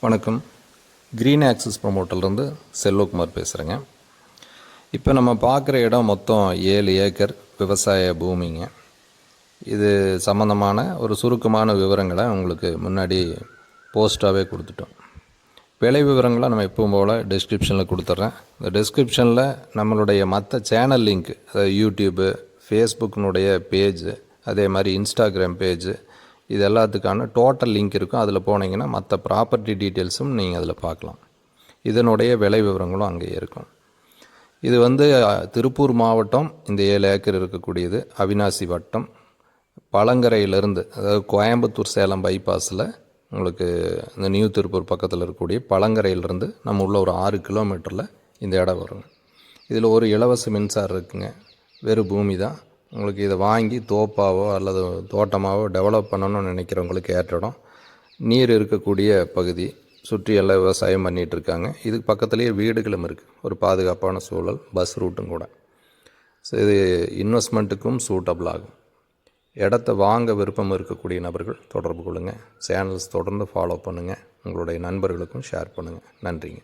வணக்கம். Green axis ப்ரொமோட்டர்லேருந்து Selvakumar பேசுகிறேங்க. இப்போ நம்ம பார்க்குற இடம் மொத்தம் 7 ஏக்கர் விவசாய பூமிங்க. இது சம்மந்தமான ஒரு சுருக்கமான விவரங்களை உங்களுக்கு முன்னாடி போஸ்ட்டாகவே கொடுத்துட்டோம். விலை விவரங்களை நம்ம எப்பவும் போல் டிஸ்கிரிப்ஷனில் கொடுத்துட்றேன். இந்த டிஸ்கிரிப்ஷனில் நம்மளுடைய மற்ற சேனல் லிங்க், அதாவது யூடியூப்பு, ஃபேஸ்புக்கினுடைய பேஜு, அதே மாதிரி இன்ஸ்டாகிராம் பேஜு, இது எல்லாத்துக்கான டோட்டல் லிங்க் இருக்கும். அதில் போனீங்கன்னா மற்ற ப்ராப்பர்ட்டி டீட்டெயில்ஸும் நீங்கள் அதில் பார்க்கலாம். இதனுடைய விலை விவரங்களும் அங்கேயே இருக்கும். இது திருப்பூர் மாவட்டம், இந்த 7 ஏக்கர் இருக்கக்கூடியது அவினாசி வட்டம், பழங்கரையிலேருந்து, அதாவது கோயம்புத்தூர் சேலம் பைபாஸில் உங்களுக்கு இந்த நியூ திருப்பூர் பக்கத்தில் இருக்கக்கூடிய பழங்கரையிலேருந்து நம்ம உள்ள ஒரு 6 கிலோமீட்டரில் இந்த இடம் வருங்க. இதில் ஒரு இலவச மின்சாரம் இருக்குங்க. வெறும் பூமி தான். உங்களுக்கு இதை வாங்கி தோப்பாவோ அல்லது தோட்டமாகவோ டெவலப் பண்ணணும்னு நினைக்கிறவங்களுக்கு ஏற்ற இடம். நீர் இருக்கக்கூடிய பகுதி, சுற்றி எல்லாம் விவசாயம் பண்ணிகிட்ருக்காங்க. இதுக்கு பக்கத்துலேயே வீடுகளும் இருக்குது. ஒரு பாதுகாப்பான சூழல், பஸ் ரூட்டும் கூட. ஸோ இது இன்வெஸ்ட்மெண்ட்டுக்கும் சூட்டபிள் ஆகும். இடத்த வாங்க விருப்பம் இருக்கக்கூடிய நபர்கள் தொடர்பு கொள்ளுங்கள். சேனல்ஸ் தொடர்ந்து ஃபாலோ பண்ணுங்கள். உங்களுடைய நண்பர்களுக்கும் ஷேர் பண்ணுங்கள். நன்றிங்க.